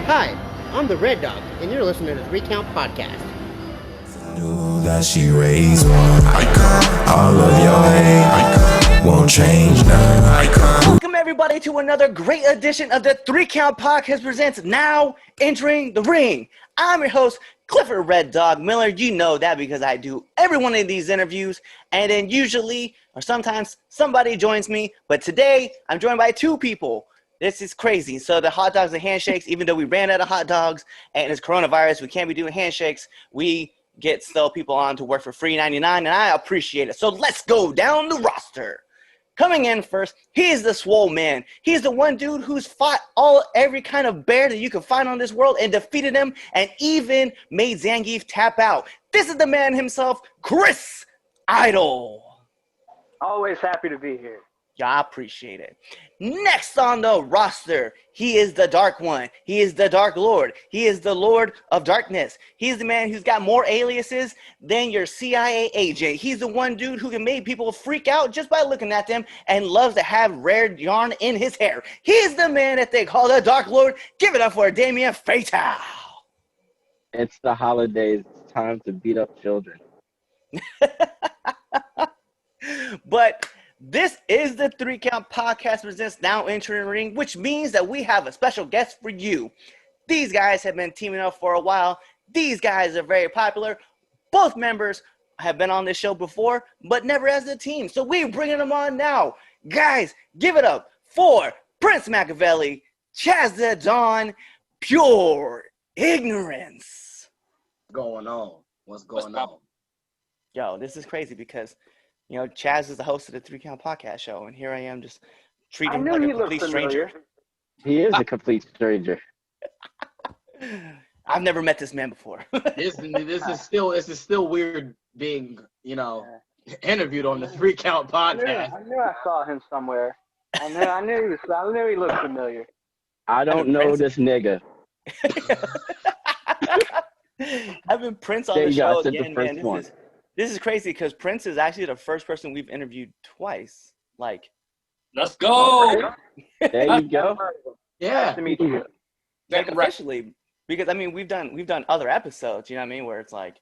Hi, I'm the Red Dog, and you're listening to the Recount Podcast. Knew that she raised one icon. All of your hate won't change none. Welcome everybody to another great edition of the 3 Count Podcast presents Now Entering the Ring. I'm your host, Clifford Red Dog Miller. You know that because I do every one of these interviews, and then usually or sometimes somebody joins me, but today I'm joined by two people. This is crazy. So the hot dogs and handshakes, even though we ran out of hot dogs and it's coronavirus, we can't be doing handshakes. We get still people on to work for free $99, and I appreciate it. So let's go down the roster. Coming in first, he is the swole man. He's the one dude who's fought every kind of bear that you can find on this world and defeated him and even made Zangief tap out. This is the man himself, Chris Idol. Always happy to be here. Yeah, I appreciate it. Next on the roster, he is the Dark One. He is the Dark Lord. He is the Lord of Darkness. He's the man who's got more aliases than your CIA agent. He's the one dude who can make people freak out just by looking at them and loves to have rare yarn in his hair. He's the man that they call the Dark Lord. Give it up for Damien Fatal. It's the holidays. It's time to beat up children. But this is the 3 Count Podcast presents Now Entering the Ring, which means that we have a special guest for you. These guys have been teaming up for a while. These guys are very popular. Both members have been on this show before, but never as a team. So we're bringing them on now. Guys, give it up for Prince Machiavelli, Chaz the Don, Pure Ignorance. Going on? What's going on? Yo, this is crazy because you know, Chaz is the host of the 3 Count Podcast show, and here I am just treating him like a complete stranger. He is a complete stranger. I've never met this man before. This is still weird being, interviewed on the 3 Count Podcast. I knew I saw him somewhere. I knew he looked familiar. I don't know this nigga. Having Prince on the show again, man, this is crazy because Prince is actually the first person we've interviewed twice. Like, let's go. There you go. Yeah. Nice to meet you. Like officially, because I mean we've done other episodes, you know what I mean, where it's like,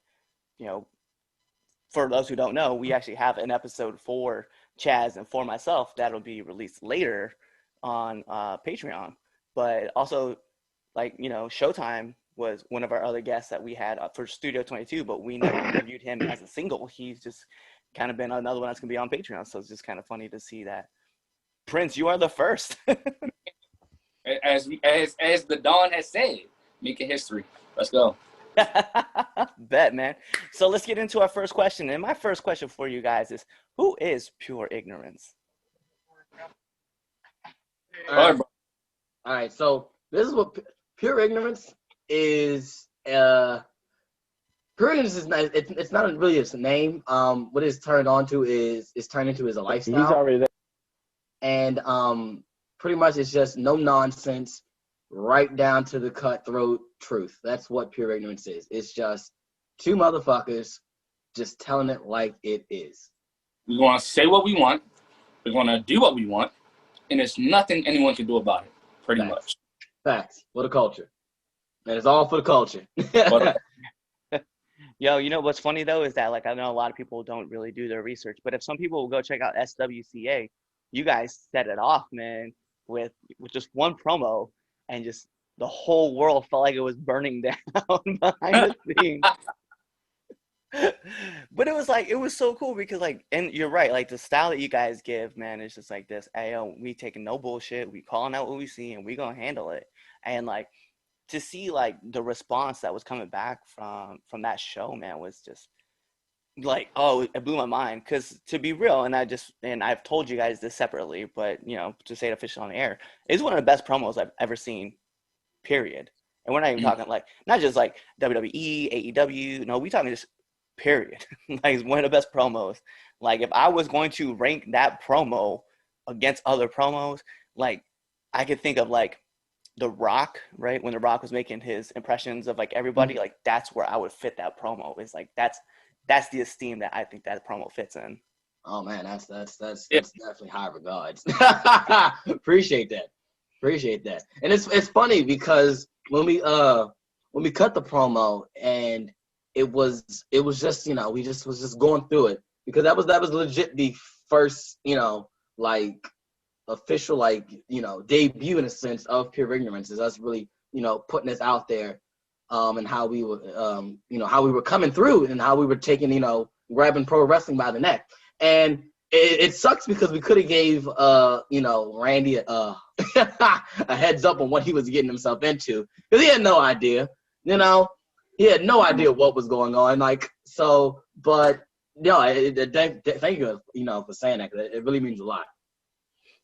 you know, for those who don't know, we actually have an episode for Chaz and for myself that'll be released later on Patreon. But also, like, you know, Showtime was one of our other guests that we had for Studio 22, but we never interviewed him as a single. He's just kind of been another one that's going to be on Patreon. So it's just kind of funny to see that. Prince, you are the first. as the Don has said, making history. Let's go. Bet, man. So let's get into our first question. And my first question for you guys is, who is Pure Ignorance? All right. So this is what Pure Ignorance is. Pure Ignorance is not. It's not really a name. What it's turned into is a lifestyle. He's already there. And pretty much it's just no nonsense, right down to the cutthroat truth. That's what Pure Ignorance is. It's just two motherfuckers just telling it like it is. We're going to say what we want. We're going to do what we want. And there's nothing anyone can do about it, pretty much. Facts. For the culture. And it's all for the culture. Yo, you know what's funny though is that, like, I know a lot of people don't really do their research, but if some people will go check out SWCA, you guys set it off, man, with just one promo, and just the whole world felt like it was burning down behind the scenes. But it was so cool because, like, and you're right, like the style that you guys give, man, is just like this. Hey, yo, we taking no bullshit, we calling out what we see, and we gonna handle it. And like, to see like the response that was coming back from that show, man, was just like, oh, it blew my mind. Because to be real, and I've told you guys this separately, but you know, to say it officially on air, it's one of the best promos I've ever seen, period. And we're not even talking like, not just like WWE, AEW, no, we talking just period. Like, it's one of the best promos. Like, if I was going to rank that promo against other promos, like, I could think of like The Rock, right? When The Rock was making his impressions of like everybody, like that's where I would fit that promo. It's like that's the esteem that I think that promo fits in. Oh man, that's definitely high regards. Appreciate that. And it's funny because when we cut the promo, and it was just, you know, we just was just going through it, because that was legit the first, you know, like official, like, you know, debut in a sense of Pure Ignorance, is us really, you know, putting this out there, and how we were, you know, how we were coming through, and how we were taking, you know, grabbing pro wrestling by the neck. And it sucks because we could have gave, you know, Randy a heads up on what he was getting himself into, because he had no idea, you know, he had no idea what was going on. Like, so, but no, thank you, you know, for saying that, because it really means a lot.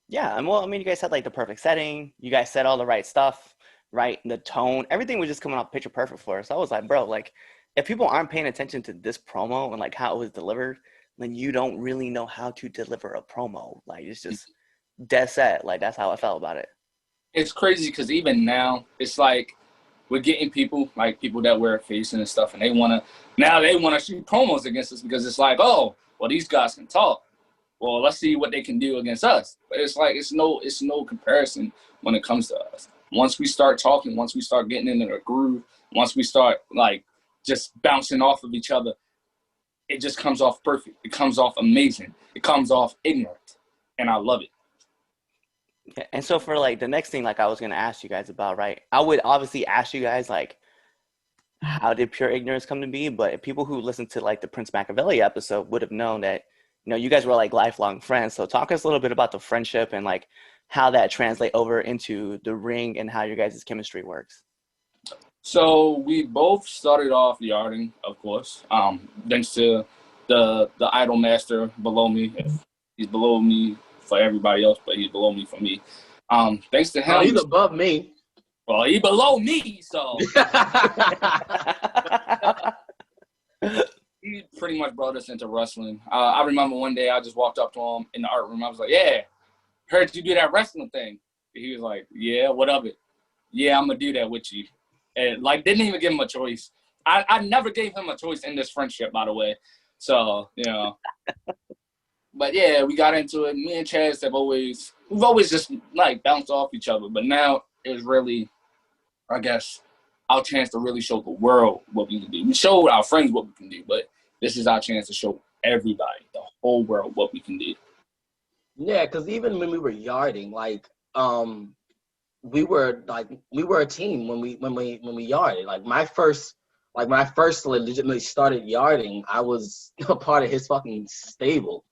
Yeah, and well, I mean, you guys had like the perfect setting. You guys said all the right stuff, right? The tone, everything was just coming off picture perfect for us. So I was like, bro, like, if people aren't paying attention to this promo and like how it was delivered, then you don't really know how to deliver a promo. Like, it's just dead set. Like, that's how I felt about it. It's crazy because even now, it's like we're getting people, like people that wear a face and stuff, and they want to shoot promos against us, because it's like, oh, well, these guys can talk. Well, let's see what they can do against us. But it's like, it's no comparison when it comes to us. Once we start talking, once we start getting into the groove, once we start like just bouncing off of each other, it just comes off perfect. It comes off amazing. It comes off ignorant, and I love it. Yeah, and so for like the next thing, like I was gonna ask you guys about, right? I would obviously ask you guys like, how did Pure Ignorance come to be? But people who listened to like the Prince Machiavelli episode would have known that, you know, you guys were like lifelong friends. So talk us a little bit about the friendship and like how that translate over into the ring and how your guys' chemistry works. So we both started off yarding, of course. Thanks to the idol master below me. He's below me for everybody else, but he's below me for me. Thanks to him. Oh, he's above me. Well, he below me, so he pretty much brought us into wrestling. I remember one day I just walked up to him in the art room. I was like, "Yeah, heard you do that wrestling thing." He was like, "Yeah, what of it?" "Yeah, I'm gonna do that with you." And like, didn't even give him a choice. I never gave him a choice in this friendship, by the way. So, you know. But yeah, we got into it. Me and Chaz we've always just like bounced off each other. But now it's really, I guess, our chance to really show the world what we can do. We showed our friends what we can do, but this is our chance to show everybody, the whole world, what we can do. Yeah, because even when we were yarding, like, we were a team when we yarded. Like when I first legitimately started yarding, I was a part of his fucking stable.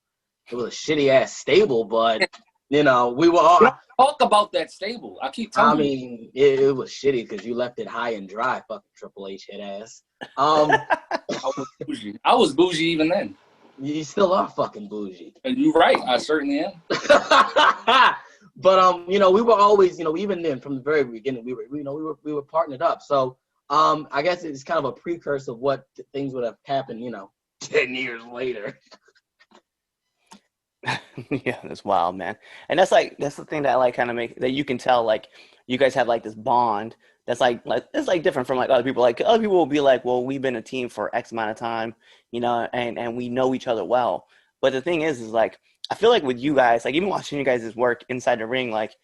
It was a shitty ass stable, but you know, we were all. Talk about that stable. I keep telling you. I mean, it was shitty because you left it high and dry, fucking Triple H head ass. I was bougie even then. You still are fucking bougie. And you're right. I certainly am. But you know, we were always, you know, even then from the very beginning, we were partnered up. So I guess it's kind of a precursor of what things would have happened, you know, 10 years later. Yeah, that's wild, man. And that's the thing that like kind of make that you can tell like you guys have like this bond that's like it's like different from like other people. Like other people will be like, well, we've been a team for X amount of time, you know, and we know each other well. But the thing is like I feel like with you guys, like even watching you guys' work inside the ring, like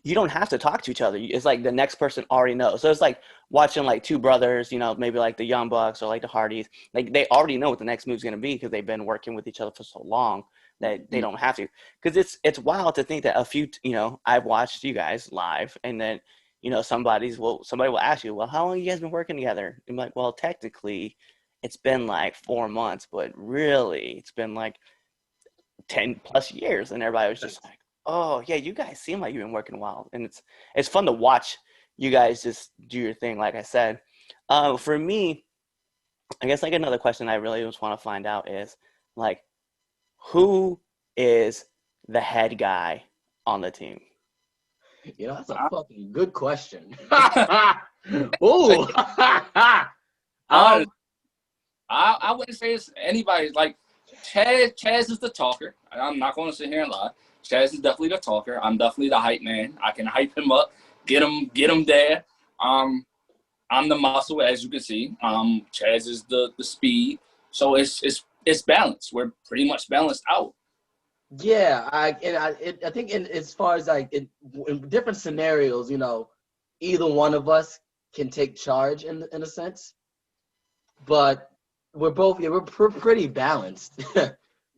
you don't have to talk to each other. It's like the next person already knows. So it's like watching like two brothers, you know, maybe like the Young Bucks or like the Hardys. Like they already know what the next move's going to be because they've been working with each other for so long that they don't have to. Because it's wild to think that you know, I've watched you guys live and then, you know, somebody will ask you, well, how long have you guys been working together? I'm like, well, technically it's been like 4 months, but really it's been like 10 plus years. And everybody was just like, oh yeah, you guys seem like you've been working a while, and it's fun to watch you guys just do your thing. Like I said, for me, I guess like another question I really just want to find out is like, who is the head guy on the team? You know, that's a fucking good question. Ooh. I wouldn't say it's anybody. Like Chaz is the talker. I'm not going to sit here and lie. Chaz is definitely the talker. I'm definitely the hype man. I can hype him up, get him there. I'm the muscle, as you can see. Chaz is the speed. So it's balanced. We're pretty much balanced out. Yeah, I think as far as like in different scenarios, you know, either one of us can take charge in a sense, but we're pretty balanced.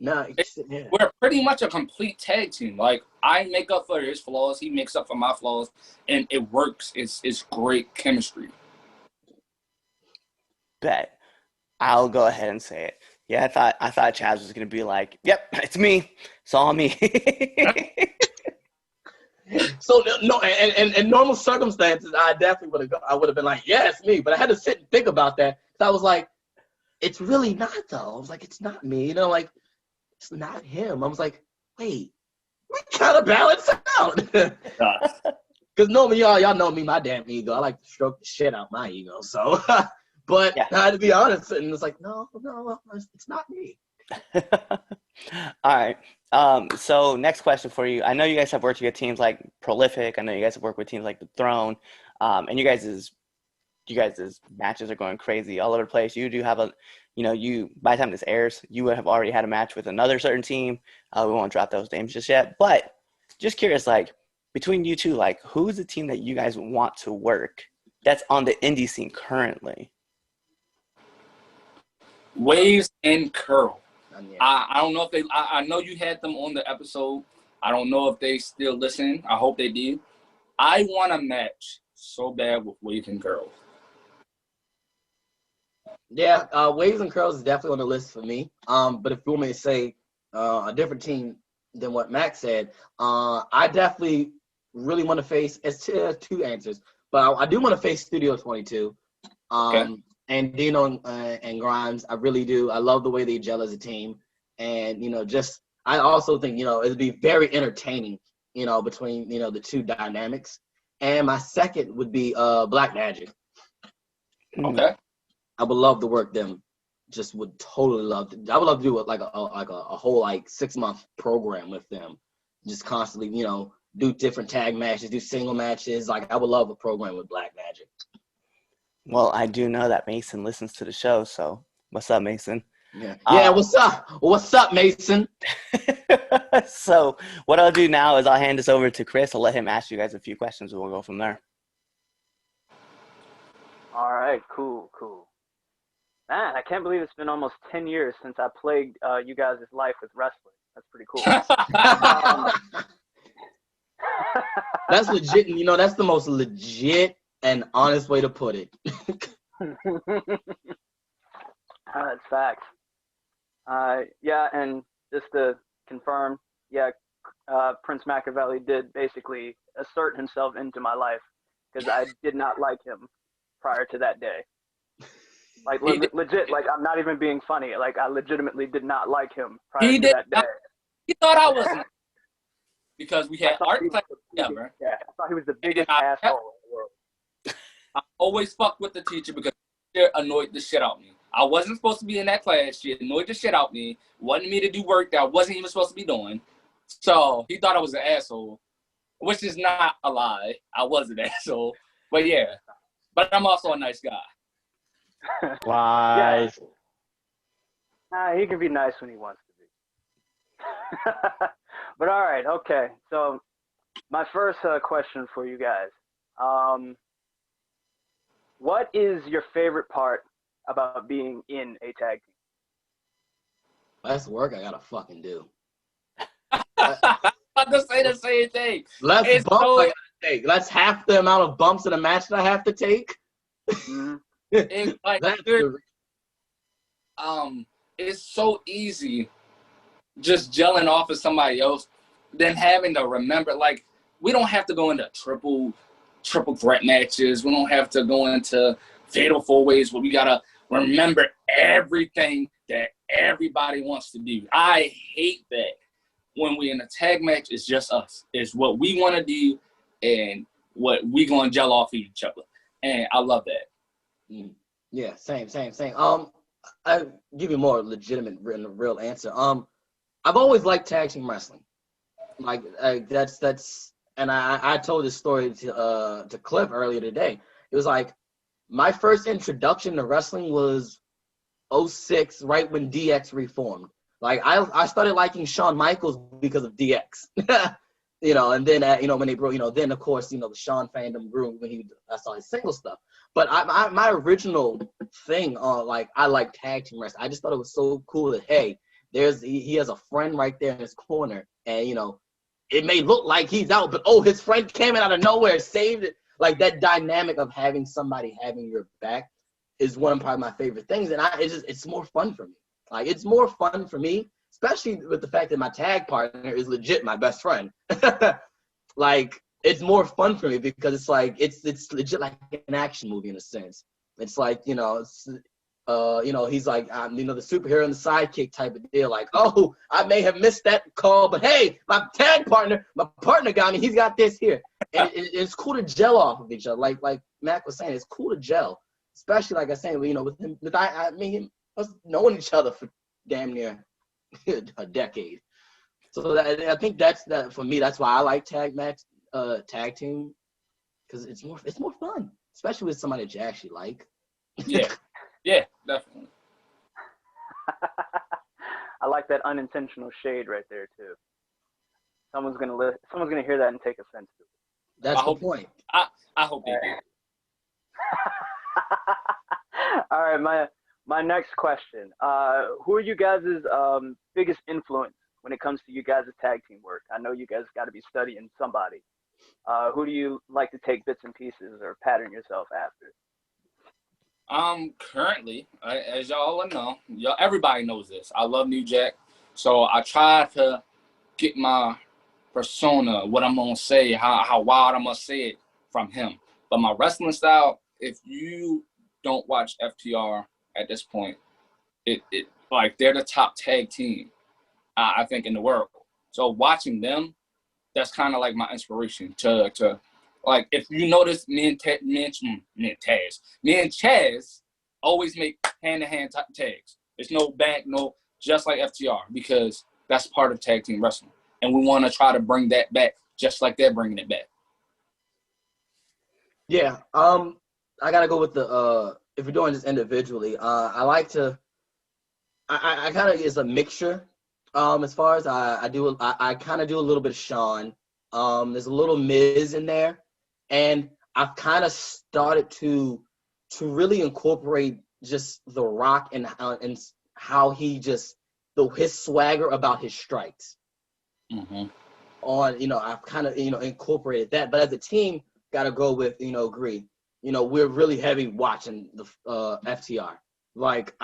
No, yeah. We're pretty much a complete tag team. Like, I make up for his flaws, he makes up for my flaws, and it works. It's great chemistry. Bet. I'll go ahead and say it. Yeah, I thought Chaz was gonna be like, "Yep, it's me. It's all me." So no, and in normal circumstances, I definitely would have been like, "Yeah, it's me." But I had to sit and think about that. So I was like, "It's really not though." I was like, "It's not me." You know, like it's not him. I was like, "Wait, we kind of balance out." Because normally y'all know me, my damn ego. I like to stroke the shit out my ego. So, but Yeah. I had to be honest, and it's like, no, it's not me. All right. So next question for you. I know you guys have worked with teams like Prolific. I know you guys have worked with teams like The Throne. And you guys' matches are going crazy all over the place. You do have by the time this airs, you would have already had a match with another certain team. We won't drop those names just yet. But just curious, like, between you two, like, who's the team that you guys want to work that's on the indie scene currently? Waves and Curl. Yeah. I don't know if they. I know you had them on the episode. I don't know if they still listen. I hope they do. I want a match so bad with Waves and Curl. Yeah, Waves and Curls is definitely on the list for me. But if you want me to say a different team than what Max said, I definitely really want to face. It's two answers, but I do want to face Studio 22. Okay. And Dino and Grimes, I really do. I love the way they gel as a team, and I also think it'd be very entertaining, between the two dynamics. And my second would be Black Magic. Okay. I would love to work them. Just would totally love to. I would love to do like a whole 6-month program with them. Just constantly, do different tag matches, do single matches. Like I would love a program with Black Magic. Well, I do know that Mason listens to the show, so what's up, Mason? Yeah. What's up? What's up, Mason? So what I'll do now is I'll hand this over to Chris. I'll let him ask you guys a few questions, and we'll go from there. All right, cool. Man, I can't believe it's been almost 10 years since I plagued you guys' life with wrestling. That's pretty cool. That's legit. That's the most legit and honest way to put it. That's facts. Yeah, and just to confirm, Prince Machiavelli did basically assert himself into my life because I did not like him prior to that day. Like legit, like I'm not even being funny. Like I legitimately did not like him prior to that day. He thought I wasn't because we had art class together. Yeah, I thought he was the biggest asshole in the world. I always fucked with the teacher because she annoyed the shit out of me. I wasn't supposed to be in that class. She annoyed the shit out of me. Wanted me to do work that I wasn't even supposed to be doing. So he thought I was an asshole, which is not a lie. I was an asshole. But yeah. But I'm also a nice guy. Lies. He can be nice when he wants to be. But all right, okay. So my first question for you guys. What is your favorite part about being in a tag team? That's work I gotta fucking do. I'm gonna say the same thing. Less bumps I gotta take. That's half the amount of bumps in a match that I have to take. Mm-hmm. It's like, it's so easy just gelling off of somebody else than having to remember. Like, we don't have to go into triple threat matches. We don't have to go into fatal 4-ways where we gotta remember everything that everybody wants to do. I hate that when we in a tag match, it's just us. It's what we want to do and what we gonna gel off of each other. And I love that. Yeah, same. I give you a more legitimate, real answer. I've always liked tag team wrestling. Like that's, and I told this story to Cliff earlier today. It was like my first introduction to wrestling was 2006, right when DX reformed. Like I started liking Shawn Michaels because of DX. And then when they broke, then of course, the Sean fandom grew when I saw his single stuff. But my original thing on I like tag team wrestling. I just thought it was so cool that hey, he has a friend right there in his corner, and it may look like he's out, but his friend came in out of nowhere, saved it. Like that dynamic of having somebody having your back is one of probably my favorite things, and it's more fun for me. Like it's more fun for me, especially with the fact that my tag partner is legit my best friend. Like it's more fun for me because it's like it's legit like an action movie in a sense. It's like he's like the superhero and the sidekick type of deal. Like I may have missed that call, but hey, my partner got me. He's got this here, and it's cool to gel off of each other. Like Mac was saying, it's cool to gel, especially like I was saying, with him, us knowing each other for damn near a decade. So I think that's for me. That's why I like tag team, because it's more fun, especially with somebody that you actually like. Yeah, definitely. I like that unintentional shade right there too. Someone's gonna hear that and take offense to it. That's the point. I hope they do. All right, my next question. Who are you guys' biggest influence when it comes to you guys' tag team work? I know you guys got to be studying somebody. Who do you like to take bits and pieces or pattern yourself after? Currently, as y'all know, everybody knows this. I love New Jack, so I try to get my persona, what I'm gonna say, how wild I'm gonna say it from him. But my wrestling style, if you don't watch FTR at this point, it like they're the top tag team, I think, in the world. So watching them, that's kind of like my inspiration to like, if you notice, me and Chaz always make hand-to-hand tags. There's no back, just like FTR, because that's part of tag team wrestling. And we want to try to bring that back, just like they're bringing it back. Yeah, I gotta go with the if we're doing this individually, I like to. I kind of is a mixture. As far as I kind of do a little bit of Sean. There's a little Miz in there. And I've kind of started to really incorporate just The Rock and how he just his swagger about his strikes. Mm-hmm. I've kind of incorporated that, but as a team, gotta go with agree. We're really heavy watching the FTR. Like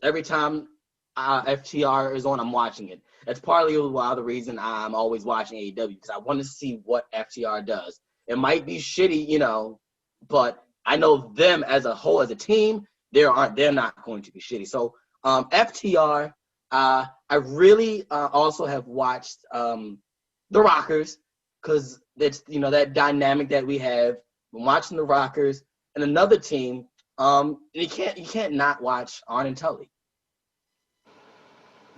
every time FTR is on, I'm watching it. That's partly why the reason I'm always watching AEW, because I want to see what FTR does. It might be shitty, but I know them as a whole, as a team, they're not going to be shitty. So FTR, I really also have watched the Rockers, because it's that dynamic that we have. I'm watching the Rockers and another team. You can't not watch Arn and Tully.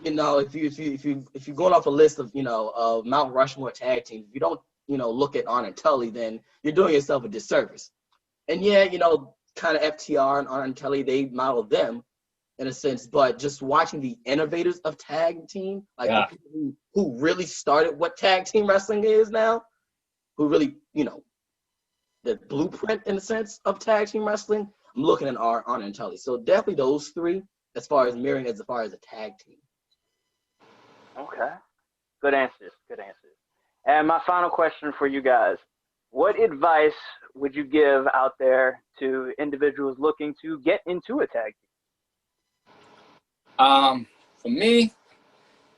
If you're going off a list of of Mount Rushmore tag teams, if you don't look at Arn and Tully, then you're doing yourself a disservice. And yeah, kind of FTR and Arn and Tully, they model them in a sense, but just watching the innovators of tag team, like the people who really started what tag team wrestling is now, who really the blueprint in a sense of tag team wrestling, I'm looking at Arn and Tully. So definitely those three as far as mirroring as far as a tag team. Okay. Good answers. And my final question for you guys. What advice would you give out there to individuals looking to get into a tag team? For me,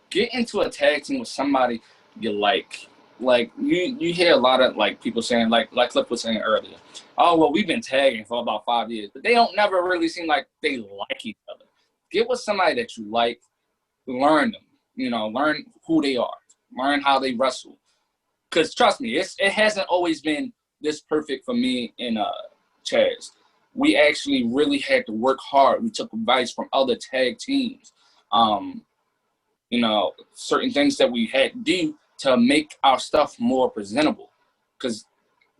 get into a tag team with somebody you like. Like you hear a lot of people saying like Cliff was saying earlier, oh well, we've been tagging for about 5 years, but they don't never really seem like they like each other. Get with somebody that you like, learn them. Learn who they are, learn how they wrestle. Because trust me, it hasn't always been this perfect for me and Chaz. We actually really had to work hard. We took advice from other tag teams. Certain things that we had to do to make our stuff more presentable. Because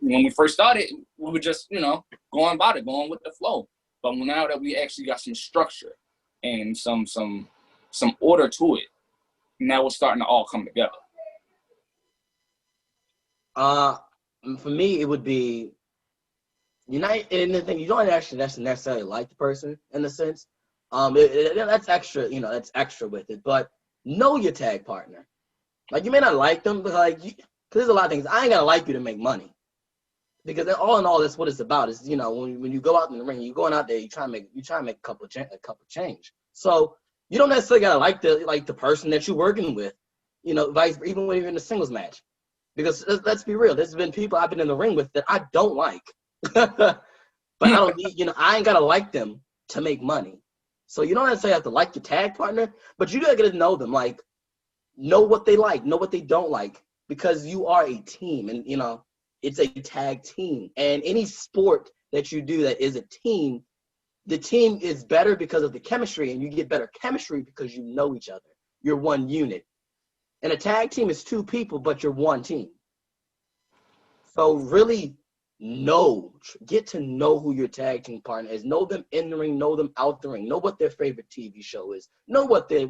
when we first started, we were just, going about it, going with the flow. But now that we actually got some structure and some order to it, now we're starting to all come together. For me, it would be you're not in the thing. You don't actually necessarily like the person in a sense. That's extra. You know, that's extra with it. But know your tag partner. Like you may not like them, but like, because there's a lot of things. I ain't gotta like you to make money. Because all in all, that's what it's about. Is you know when you go out in the ring, you're going out there, you try to make a couple change. So you don't necessarily gotta like the person that you're working with. You know, even when you're in a singles match. Because let's be real, there's been people I've been in the ring with that I don't like. But I don't need, I ain't gotta like them to make money. So you don't necessarily have to like your tag partner, but you gotta get to know them, like know what they like, know what they don't like, because you are a team, and it's a tag team. And any sport that you do that is a team, the team is better because of the chemistry, and you get better chemistry because you know each other. You're one unit. And a tag team is two people, but you're one team. So really get to know who your tag team partner is. Know them in the ring, know them out the ring. Know what their favorite TV show is. Know what their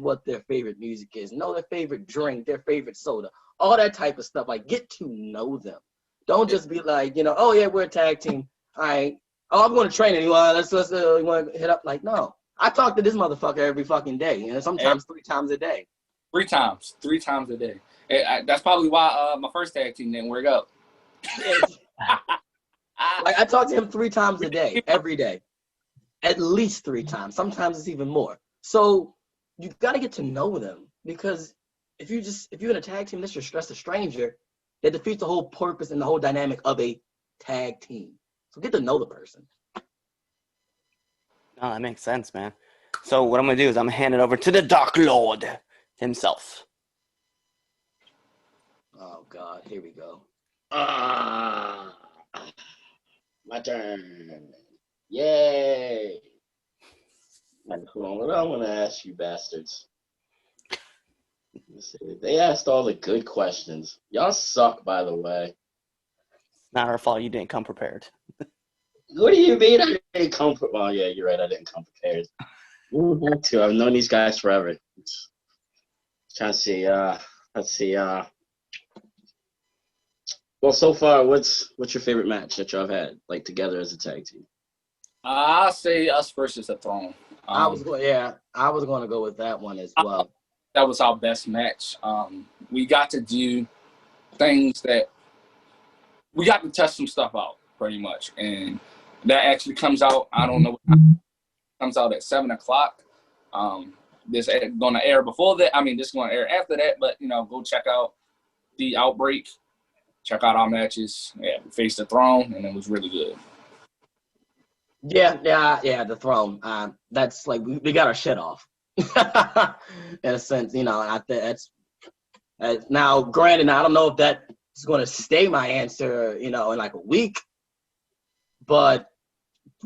favorite music is. Know their favorite drink, their favorite soda. All that type of stuff. Like, get to know them. Don't just be like, oh yeah, we're a tag team. All right. Oh, I'm going to train anyone. Let's you want to hit up. Like, no. I talk to this motherfucker every fucking day. Sometimes 3 times a day. 3 times a day. That's probably why my first tag team didn't work out. Like I talk to him 3 times a day, every day, at least 3 times. Sometimes it's even more. So you got to get to know them, because if you're in a tag team, that's a stranger, that defeats the whole purpose and the whole dynamic of a tag team. So get to know the person. No, that makes sense, man. So what I'm gonna do is I'm gonna hand it over to the Dark Lord himself. Oh God, here we go. My turn. Yay. Hold on, what do I want to ask you bastards? Let's see. They asked all the good questions. Y'all suck, by the way. It's not our fault you didn't come prepared. What do you mean I didn't come prepared? Well, yeah, you're right, I didn't come prepared. I've known these guys forever. Trying to see, let's see, well, so far, what's your favorite match that y'all have had, like, together as a tag team? I'll say us versus the Throne. I was going to go with that one as well. That was our best match. We got to do things that we got to test some stuff out, pretty much, and that actually comes out. I don't know what time. Comes out at 7:00. This going to air before that. I mean, this is going to air after that. But go check out the Outbreak. Check out our matches. Yeah, we faced the Throne, and it was really good. Yeah, the Throne. That's like we got our shit off, in a sense. I think that's now. Granted, I don't know if that is going to stay my answer, in like a week. But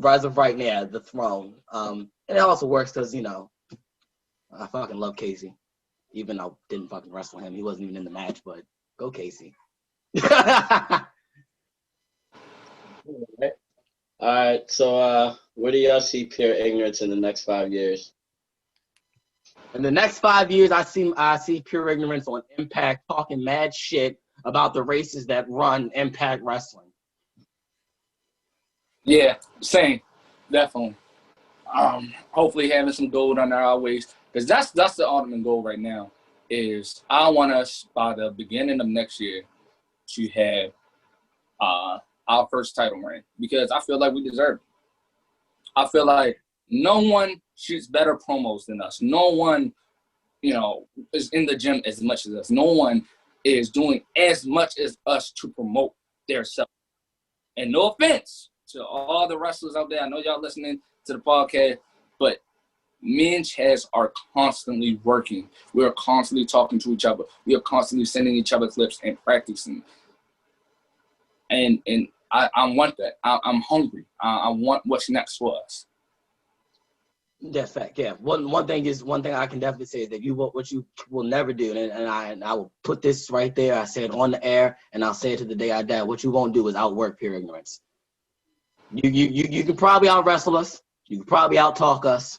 as of right now, the Throne. And it also works because I fucking love Casey, even though I didn't fucking wrestle him. He wasn't even in the match, but go Casey. All right, so where do y'all see Pure Ignorance in the next 5 years? In the next 5 years, I see Pure Ignorance on Impact talking mad shit about the races that run Impact Wrestling. Yeah, same, definitely. Hopefully having some gold under our waist, because that's the ultimate goal right now. Is I want us by the beginning of next year to have our first title reign, because I feel like we deserve it. I feel like no one shoots better promos than us. No one, is in the gym as much as us. No one is doing as much as us to promote their self. And no offense to all the wrestlers out there. I know y'all listening to the podcast, but me and Chaz are constantly working. We are constantly talking to each other. We are constantly sending each other clips and practicing. And I want that. I'm hungry. I want what's next for us. That's fact. Yeah. One thing I can definitely say is that what you will never do, and I will put this right there. I said on the air, and I'll say it to the day I die. What you won't do is outwork Pure Ignorance. You can probably out wrestle us. You can probably out talk us,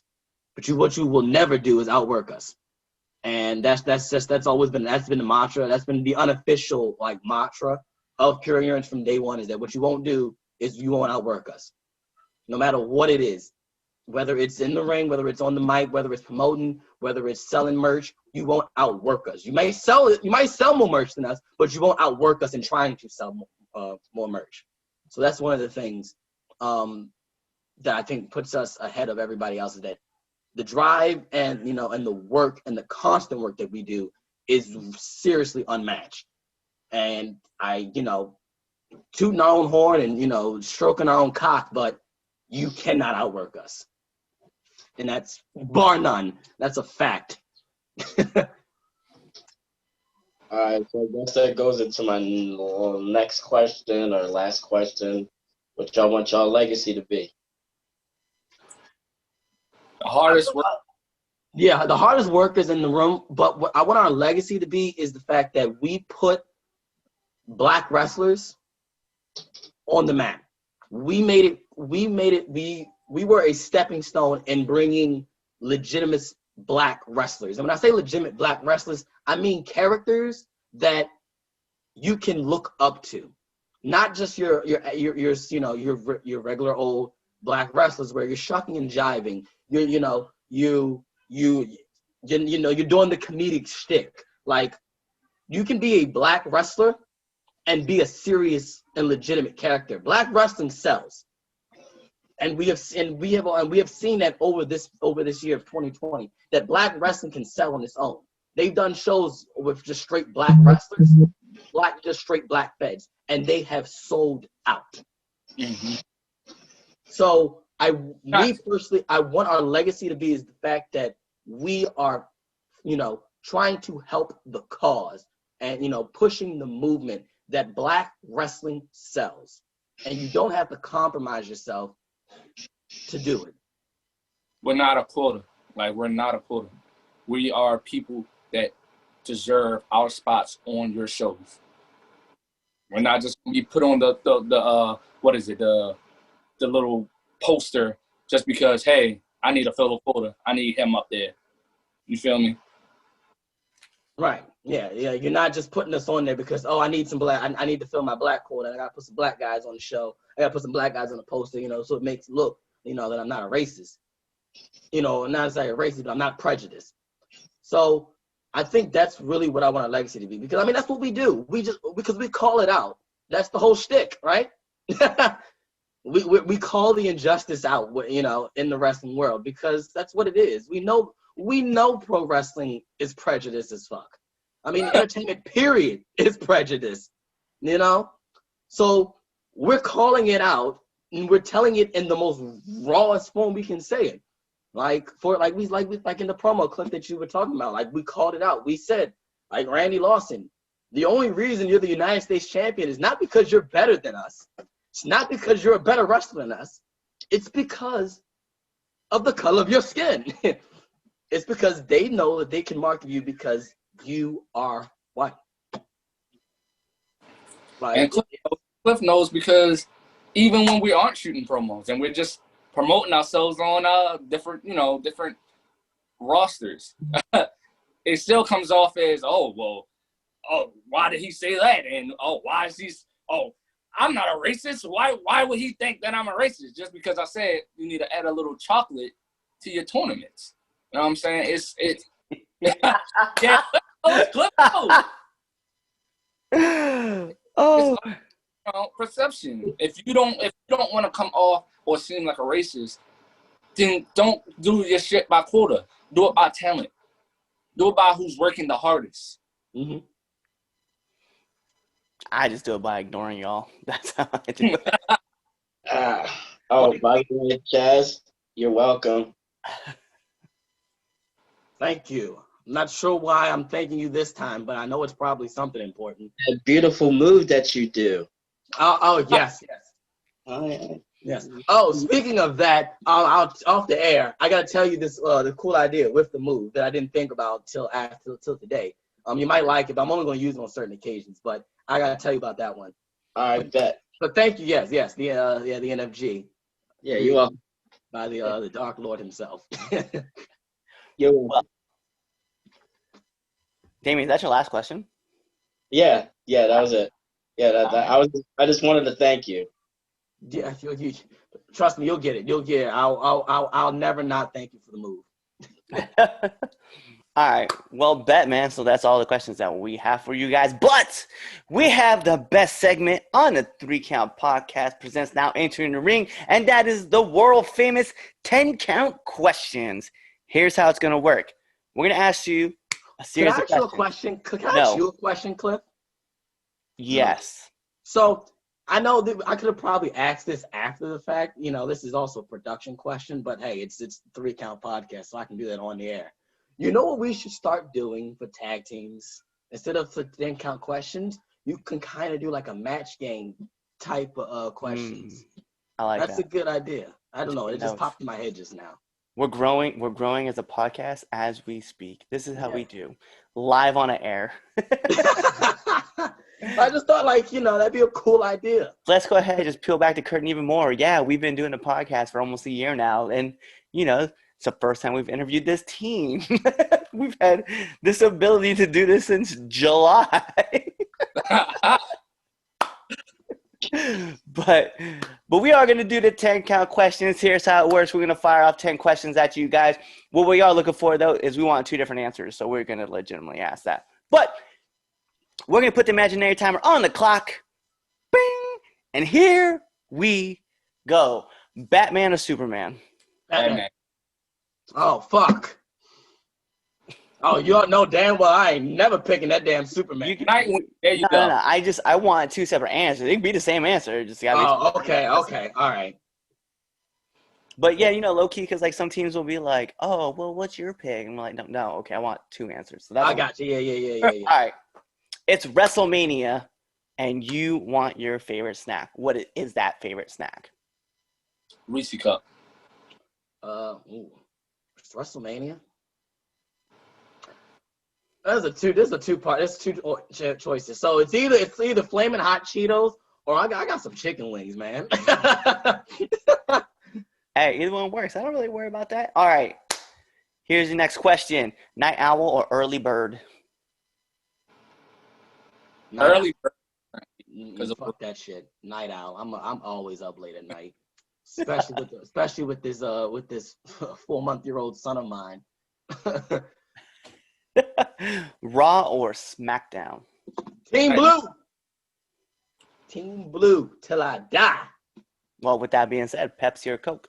but what you will never do is outwork us. And that's always been the mantra. That's been the unofficial mantra of Pure Ignorance from day one is that what you won't do is you won't outwork us, no matter what it is. Whether it's in the ring, whether it's on the mic, whether it's promoting, whether it's selling merch, you won't outwork us. You might sell more merch than us, but you won't outwork us in trying to sell more merch. So that's one of the things that I think puts us ahead of everybody else, is that the drive and and the work and the constant work that we do is seriously unmatched. And I, tooting our own horn and stroking our own cock, but you cannot outwork us. And that's bar none. That's a fact. All right, so I guess that goes into my next question or last question. What y'all want y'all legacy to be? The hardest work. Yeah, the hardest workers in the room, but what I want our legacy to be is the fact that we put Black wrestlers on the map. We were a stepping stone in bringing legitimate Black wrestlers. And when I say legitimate Black wrestlers, I mean characters that you can look up to, not just your regular old Black wrestlers where you're shucking and jiving. You're doing the comedic shtick. Like, you can be a Black wrestler and be a serious and legitimate character. Black wrestling sells. And we have seen that over this year of 2020, that Black wrestling can sell on its own. They've done shows with just straight Black wrestlers, just straight Black feds, and they have sold out. Mm-hmm. So me personally, I want our legacy to be is the fact that we are, trying to help the cause and pushing the movement that Black wrestling sells, and you don't have to compromise yourself to do it. We're not a quota. We're not a quota. We are people that deserve our spots on your shows. We're not just gonna be put on the little poster just because, hey, I need to fill a quota. I need him up there. You feel me? Right. Yeah. You're not just putting us on there because, I need some Black. I need to fill my Black quota. I gotta put some Black guys on the show. I gotta put some Black guys on the poster. So it makes it look, that I'm not a racist. Not necessarily a racist, but I'm not prejudiced. So I think that's really what I want our legacy to be, because that's what we do. Because we call it out. That's the whole shtick, right? we call the injustice out, in the wrestling world, because that's what it is. We know pro wrestling is prejudice as fuck. Entertainment period is prejudice, So we're calling it out, and we're telling it in the most rawest form we can say it. Like in the promo clip that you were talking about, we called it out. We said, Randy Lawson, the only reason you're the United States champion is not because you're better than us. It's not because you're a better wrestler than us. It's because of the color of your skin. It's because they know that they can market you because you are white. And Cliff knows, because even when we aren't shooting promos and we're just promoting ourselves on different rosters, it still comes off as, why did he say that? And why is he? I'm not a racist. Why would he think that I'm a racist? Just because I said you need to add a little chocolate to your tournaments. You know what I'm saying? It's yeah. Cliff knows. Oh. Perception. If you don't want to come off or seem like a racist, then don't do your shit by quota. Do it by talent. Do it by who's working the hardest. Mm-hmm. I just do it by ignoring y'all. That's how I do it. By the way, Chaz, you're welcome. Thank you. I'm not sure why I'm thanking you this time, but I know it's probably something important. A beautiful move that you do. Yes. Oh, yeah. Yes. Oh, speaking of that, off the air, I gotta tell you this the cool idea with the move that I didn't think about till today. You might like it, but I'm only gonna use it on certain occasions. But I gotta tell you about that one. I bet. But thank you. Yes. The NFG. Yeah, you're welcome. By the Dark Lord himself. You're welcome. Damien, is that your last question? Yeah, that was it. Yeah, I just wanted to thank you. Yeah, trust me, you'll get it. You'll get it. I'll never not thank you for the move. All right. Well, bet, man. So that's all the questions that we have for you guys. But we have the best segment on the 3 Count Podcast presents Now Entering the Ring, and that is the world famous 10 count questions. Here's how it's going to work. We're going to ask you a Can series I of ask you a questions. question? Can I No. ask you a question, Cliff? Yes. So I know that I could have probably asked this after the fact. You know, this is also a production question, but hey, it's 3 Count Podcast, so I can do that on the air. You know what we should start doing for tag teams? Instead of for 10 count questions, you can kind of do like a match game type of questions. I like That's that. a good idea. I don't know. It just Notes. popped in my head just now. We're growing as a podcast as we speak. This is how Yeah. we do. Live on the air. I just thought, like, you know, that'd be a cool idea. Let's go ahead and just peel back the curtain even more. Yeah, we've been doing the podcast for almost a year now. And, you know, it's the first time we've interviewed this team. We've had this ability to do this since July. But we are going to do the 10 count questions. Here's how it works. We're going to fire off 10 questions at you guys. What we are looking for, though, is we want 2 different answers. So we're going to legitimately ask that. But we're going to put the imaginary timer on the clock. Bing! And here we go. Batman or Superman? Batman. Oh, fuck. Oh, you all know damn well I ain't never picking that damn Superman. There you No, go. no. I want 2 separate answers. It can be the same answer. It just gotta be Oh, okay, all right. But yeah, you know, low key, because like some teams will be like, "Oh, well, what's your pick?" And I'm like, "No, okay, I want 2 answers." So that's I got you. Yeah. All right, it's WrestleMania, and you want your favorite snack. What is that favorite snack? Reese Cup. It's WrestleMania. There's a two-part. There's 2 choices. So it's either Flamin' Hot Cheetos or I got some chicken wings, man. Hey, either one works. I don't really worry about that. All right, here's the next question: night owl or early bird? Early. Because fuck that shit. Night owl. I'm always up late at night, especially with this 4-month-old son of mine. Raw or SmackDown? Team Blue. Team Blue till I die. Well, with that being said, Pepsi or Coke?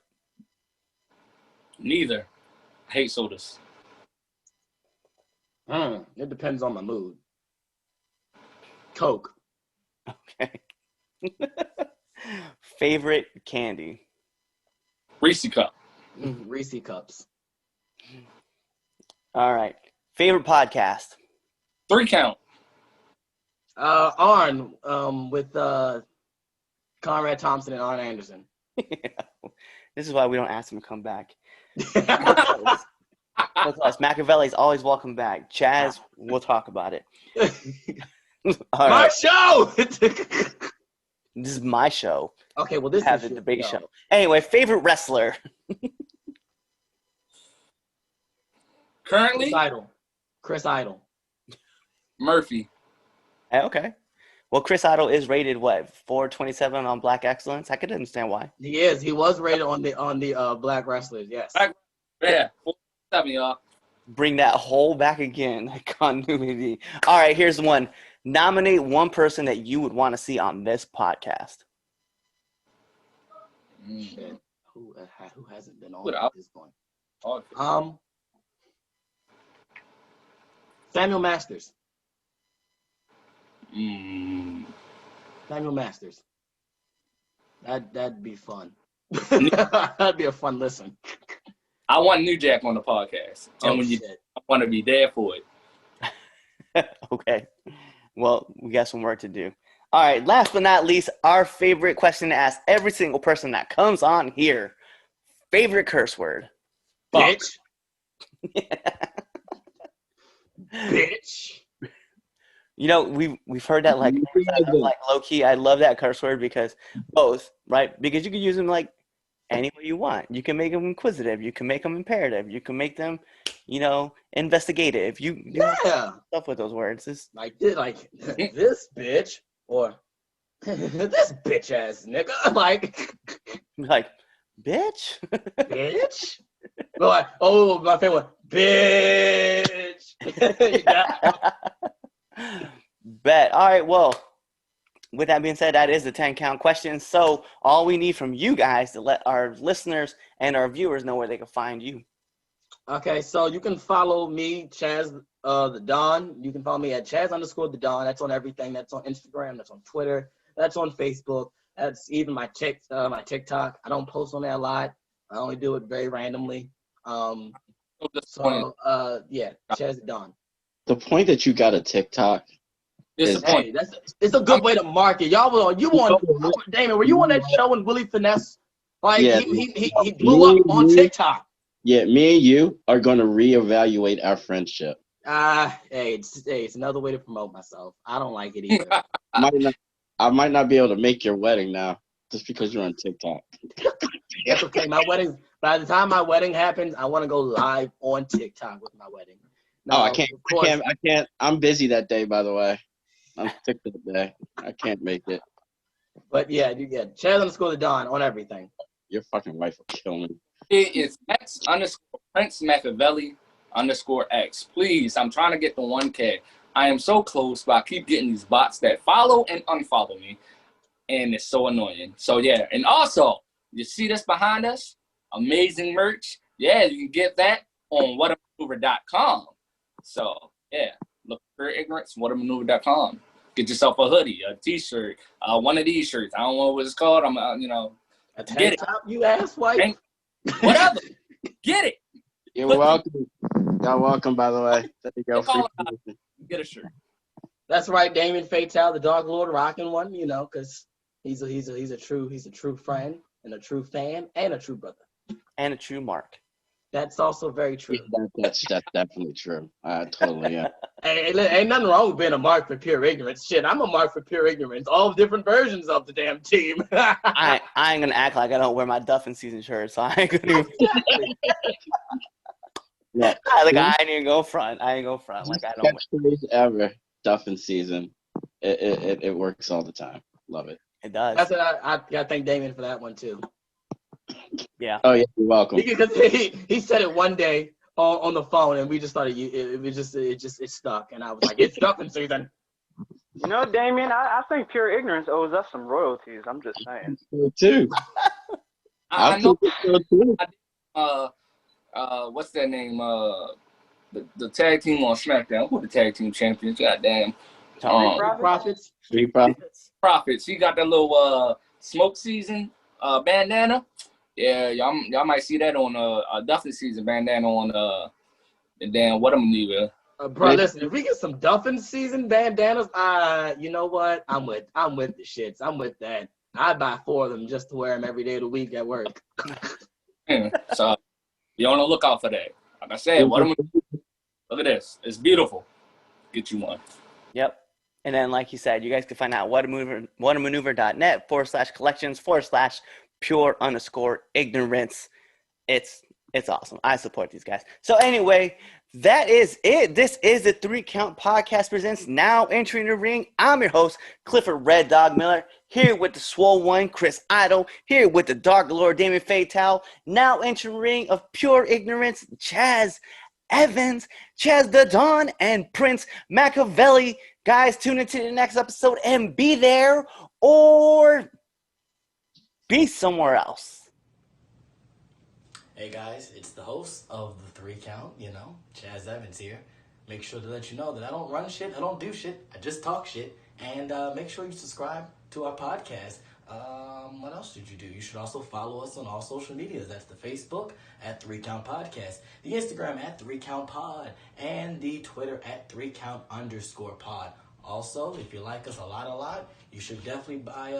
Neither. I hate sodas. It depends on my mood. Coke. Okay. Favorite candy? Reese Cup. Reese Cups. All right. Favorite podcast? 3 Count. Arn, with Conrad Thompson and Arn Anderson. This is why we don't ask him to come back. Machiavelli's always welcome back. Chaz, we'll talk about it. All My right. show. This is my show. Okay, well, this Have is the debate show. Anyway, favorite wrestler? Currently, Chris Idol. Murphy. Okay. Well, Chris Idol is rated what, 427 on Black Excellence? I could understand why. He is. He was rated on the Black Wrestlers. Yes. Yeah. 7, y'all. Bring that whole back again. Continuity. All right, here's one. Nominate one person that you would want to see on this podcast. Shit. Who hasn't been on What at up? this point? Oh, Samuel Masters. mm. Samuel Masters. That'd be fun. That'd be a fun listen. I want New Jack on the podcast. And when shit. I want to be there for it. Okay. Well, we got some work to do. All right, last but not least, our favorite question to ask every single person that comes on here. Favorite curse word? Bitch. Bitch. You know, we've heard that like low key. I love that curse word because both, right? Because you can use them like any way you want. You can make them inquisitive. You can make them imperative. You can make them, you know, investigative. You do Yeah. stuff with those words. Like this bitch or This bitch ass nigga, like, Like, bitch. bitch. Like, oh, my favorite one, bitch. Bet. All right. Well, with that being said, that is the 10 count question. So all we need from you guys to let our listeners and our viewers know where they can find you. Okay, so you can follow me, Chaz the Don. You can follow me at Chaz_the Don. That's on everything. That's on Instagram. That's on Twitter. That's on Facebook. That's even my TikTok. I don't post on there a lot. I only do it very randomly. Yeah, Chaz the Don. The point that you got a TikTok. Disappointing. Hey, it's a good way to market. Damon, were you on that show with Willie Finesse? Like, Yeah. he blew up on TikTok. Yeah, me and you are going to reevaluate our friendship. Hey, it's another way to promote myself. I don't like it either. I might not be able to make your wedding now just because you're on TikTok. That's okay. By the time my wedding happens, I want to go live on TikTok with my wedding. No, I can't. I'm busy that day, by the way. I'm sick that day. I can't make it. But yeah, you get Chaz_the Don on everything. Your fucking wife will kill me. It is X_Prince Machiavelli _X. Please, I'm trying to get the 1K. I am so close, but I keep getting these bots that follow and unfollow me, and it's so annoying. So yeah, and also, you see this behind us? Amazing merch. Yeah, you can get that on whatamaneuver.com. So yeah, look for ignorance, whatamaneuver.com. Get yourself a hoodie, a t-shirt, one of these shirts. I don't know what it's called. A tank top, you ass white. Whatever. Get it. You're welcome. You're welcome, by the way. There you go. Get a shirt. That's right, Damon Fatal, the Dark Lord, rocking one. You know, because he's a true friend and a true fan and a true brother and a true mark. That's also very true. Yeah, that's definitely true. Totally, yeah. Hey, ain't nothing wrong with being a mark for pure ignorance. Shit, I'm a mark for pure ignorance. All different versions of the damn team. I ain't gonna act like I don't wear my Duffin season shirt, so I ain't gonna even. Yeah. I ain't even go front. Like I don't. Ever Duffin season. It works all the time. Love it. It does. That's what I gotta thank Damon for that one too. Yeah. Oh yeah, you're welcome. Because he said it one day on the phone, and we just started. It stuck, and I was like, it's Duffin season. You know, Damien, I think pure ignorance owes us some royalties. I'm just saying. So too. I know. So too. What's that name? The tag team on SmackDown. Who the tag team champions? Goddamn. Profits. Street Profits. Profits. He got that little smoke season bandana. Yeah, y'all might see that on a Duffin season bandana on the damn Whatamaneuver. Bro, listen, if we get some Duffin season bandanas, you know what? I'm with the shits. I'm with that. I'd buy 4 of them just to wear them every day of the week at work. So be on the lookout for that. Like I said, look at this. It's beautiful. Get you one. Yep. And then, like you said, you guys can find out whatamaneuver.net /collections/pure_ignorance. It's awesome. I support these guys. So anyway, that is it. This is the 3 Count Podcast presents Now Entering the Ring. I'm your host, Clifford Red Dog Miller, here with the Swole One, Chris Idol, here with the Dark Lord, Damon Fatal, now entering the ring of pure ignorance, Chaz Evans, Chaz the Don, and Prince Machiavelli. Guys, tune into the next episode and be there or be somewhere else. Hey guys, it's the host of the 3 Count, Chaz Evans here. Make sure to let you know that I don't run shit, I don't do shit, I just talk shit. And make sure you subscribe to our podcast. What else did you do? You should also follow us on all social medias. That's the Facebook at 3 Count Podcast, the Instagram at 3 Count Pod, and the Twitter at 3Count_pod. Also, if you like us a lot, you should definitely buy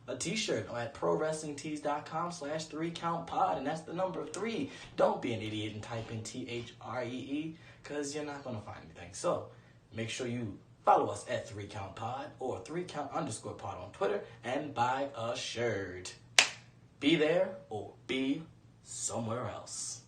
a t-shirt at prowrestlingtees.com/3countpod, and that's the number 3. Don't be an idiot and type in THREE, because you're not going to find anything. So make sure you follow us at 3 Count Pod or 3Count_pod on Twitter and buy a shirt. Be there or be somewhere else.